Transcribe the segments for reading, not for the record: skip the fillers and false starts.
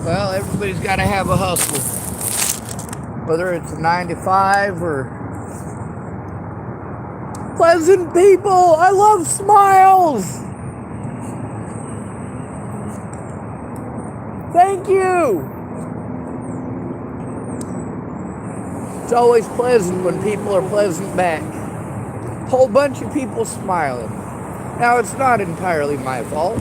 Well, everybody's got to have a hustle. Whether it's a 9 to 5 or pleasant people. I love smiles. Thank you. It's always pleasant when people are pleasant back. Whole bunch of people smiling. Now, it's not entirely my fault.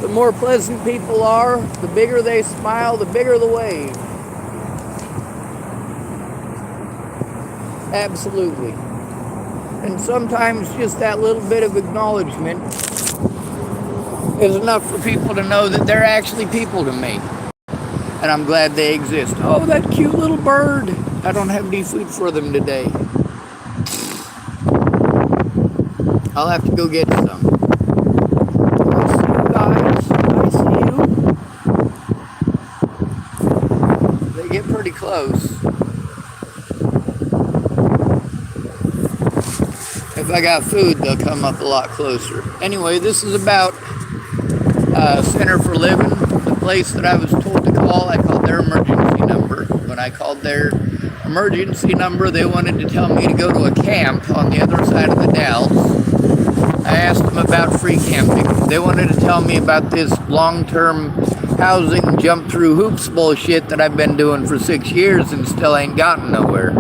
The more pleasant people are, the bigger they smile, the bigger the wave. Absolutely. And sometimes just that little bit of acknowledgement is enough for people to know that they're actually people to me. And I'm glad they exist. Oh, that cute little bird. I don't have any food for them today. I'll have to go get some. I see you guys. I see you. They get pretty close. If I got food, they'll come up a lot closer. Anyway, this is about Center for Living, the place that I was told to call. I called their emergency number. When I called their emergency number, they wanted to tell me to go to a camp on the other side of the Dalles. I asked them about free camping. They wanted to tell me about this long-term housing jump through hoops bullshit that I've been doing for 6 years and still ain't gotten nowhere.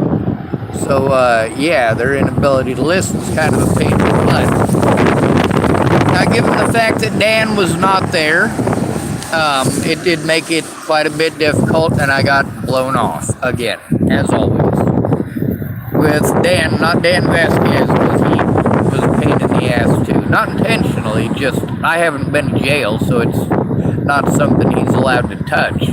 So, yeah, their inability to listen is kind of a pain in the butt. Now, given the fact that Dan was not there, it did make it quite a bit difficult, and I got blown off again, as always. With Dan, not Dan Vasquez, because he was a pain in the ass too. Not intentionally, just I haven't been to jail, so it's not something he's allowed to touch.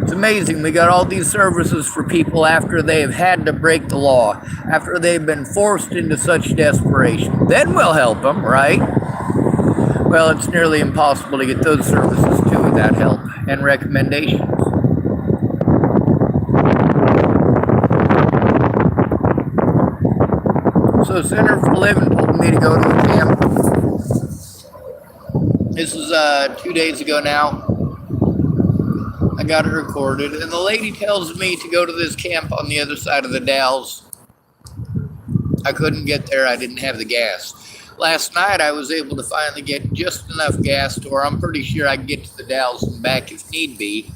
It's amazing. We got all these services for people after they've had to break the law, after they've been forced into such desperation. Then we'll help them, right? Well, it's nearly impossible to get those services too without help and recommendations. So Center for Living told me to go to a camp. This was 2 days ago now. I got it recorded, and the lady tells me to go to this camp on the other side of the Dalles. I couldn't get there. I didn't have the gas. Last night, I was able to finally get just enough gas to where I'm pretty sure I can get to the Dalles and back if need be,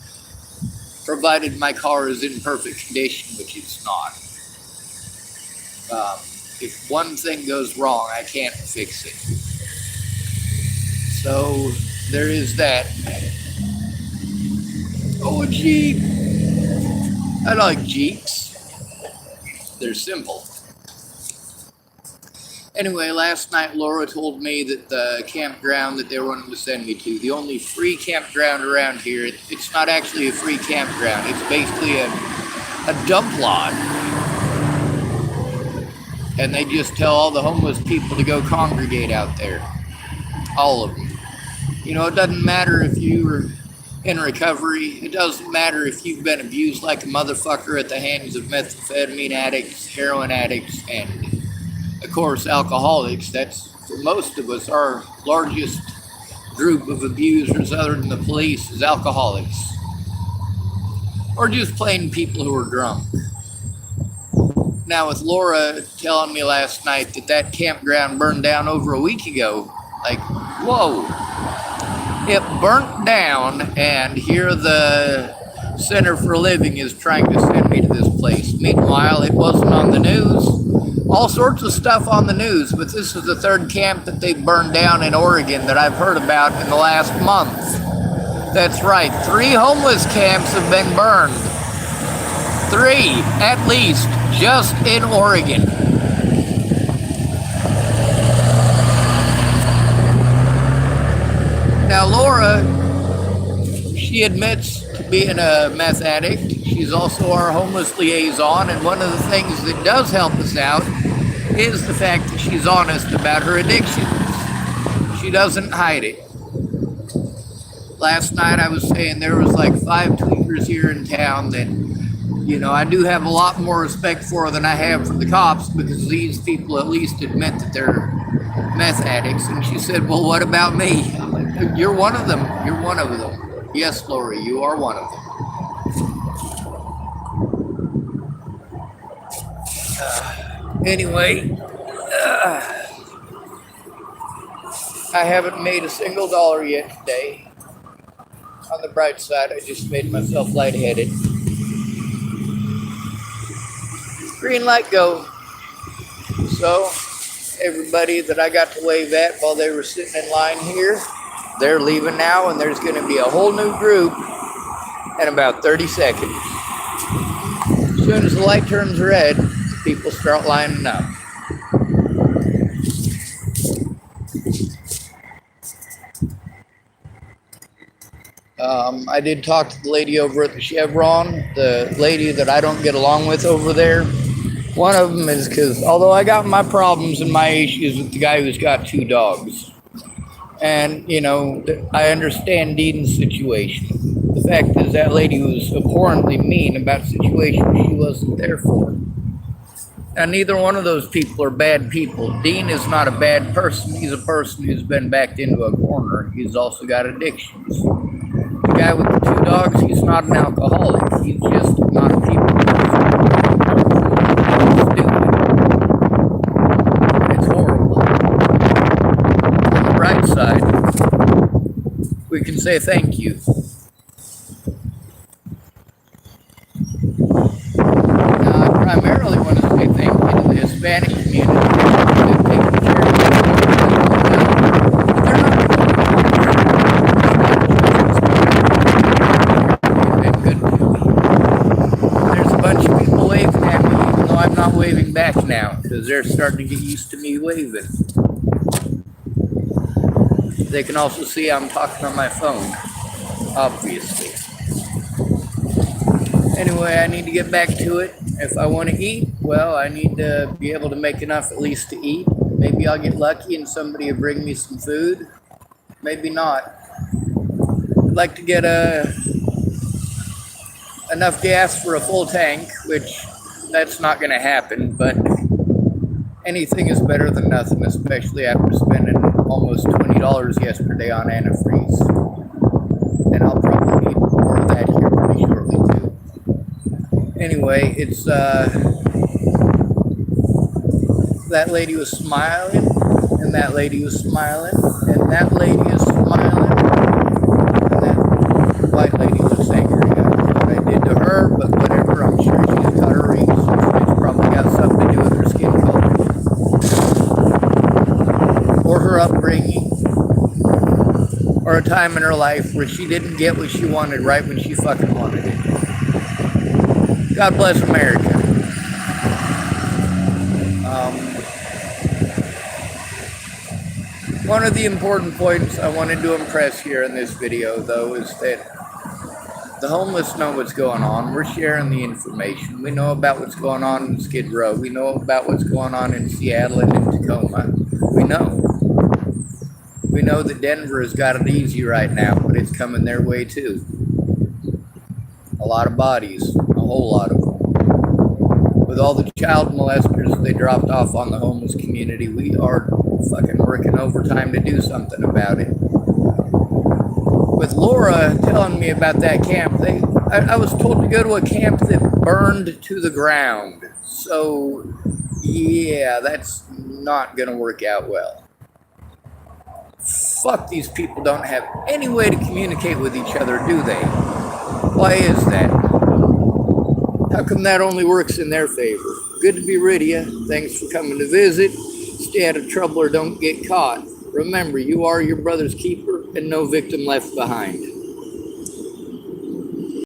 provided my car is in perfect condition, which it's not. If one thing goes wrong, I can't fix it. So, there is that. Oh, a Jeep. I like Jeeps. They're simple. Anyway, last night Laura told me that the campground that they were wanting to send me to, the only free campground around here, it's not actually a free campground. It's basically a dump lot. And they just tell all the homeless people to go congregate out there. All of them. You know, it doesn't matter if you were in recovery. It doesn't matter if you've been abused like a motherfucker at the hands of methamphetamine addicts, heroin addicts, and, of course, alcoholics. That's, for most of us, our largest group of abusers other than the police is alcoholics. Or just plain people who are drunk. Now, with Laura telling me last night that that campground burned down over a week ago, like, whoa. It burnt down, and here the Center for Living is trying to send me to this place. Meanwhile, it wasn't on the news. All sorts of stuff on the news, but this is the third camp that they burned down in Oregon that I've heard about in the last month. That's right, 3 homeless camps have been burned. 3, at least, just in Oregon. Now, Laura, she admits to being a meth addict. She's also our homeless liaison, and one of the things that does help us out is the fact that she's honest about her addictions. She doesn't hide it. Last night I was saying there was like 5 tweakers here in town that, you know, I do have a lot more respect for than I have for the cops, because these people at least admit that they're meth addicts. And she said, well, what about me? I'm like, you're one of them. You're one of them. Yes, Lori, you are one of them. Anyway, I haven't made a single dollar yet today. On the bright side, I just made myself lightheaded. Green light, go. So, everybody that I got to wave at while they were sitting in line here, they're leaving now, and there's going to be a whole new group in about 30 seconds. As soon as the light turns red, people start lining up. I did talk to the lady over at the Chevron, the lady that I don't get along with over there. One of them is because although I got my problems and my issues with the guy who's got 2 dogs, and, you know, I understand Dean's situation. The fact is that lady was abhorrently mean about a situation she wasn't there for. And neither one of those people are bad people. Dean is not a bad person. He's a person who's been backed into a corner. He's also got addictions. The guy with the 2 dogs, he's not an alcoholic. He's just not a people person. Stupid. It's horrible. On the bright side, we can say thank you. Now, I primarily want to say thank you to the Hispanic community that take the charity. Waving back now because they're starting to get used to me waving. They can also see I'm talking on my phone, obviously. Anyway, I need to get back to it. If I want to eat, well, I need to be able to make enough at least to eat. Maybe I'll get lucky and somebody will bring me some food. Maybe not. I'd like to get enough gas for a full tank, which that's not going to happen, but anything is better than nothing, especially after spending almost $20 yesterday on antifreeze. And I'll probably need more of that here pretty shortly, too. Anyway, it's, that lady was smiling, and that lady was smiling, and that lady is smiling, and that white lady looks angry at what I did to her, but whatever, I'm sure she's got her reasons. It's probably got something to do with her skin color. Or her upbringing. Or a time in her life where she didn't get what she wanted right when she fucking wanted it. God bless America. One of the important points I wanted to impress here in this video, though, is that the homeless know what's going on. We're sharing the information. We know about what's going on in Skid Row. We know about what's going on in Seattle and in Tacoma. We know. We know that Denver has got it easy right now, but it's coming their way too. A lot of bodies, a whole lot of them. With all the child molesters they dropped off on the homeless community, we are fucking working overtime to do something about it. With Laura telling me about that camp, I was told to go to a camp that burned to the ground. So, yeah, that's not going to work out well. Fuck, these people don't have any way to communicate with each other, do they? Why is that? How come that only works in their favor? Good to be rid of you. Thanks for coming to visit. Stay out of trouble or don't get caught. Remember, you are your brother's keeper and no victim left behind.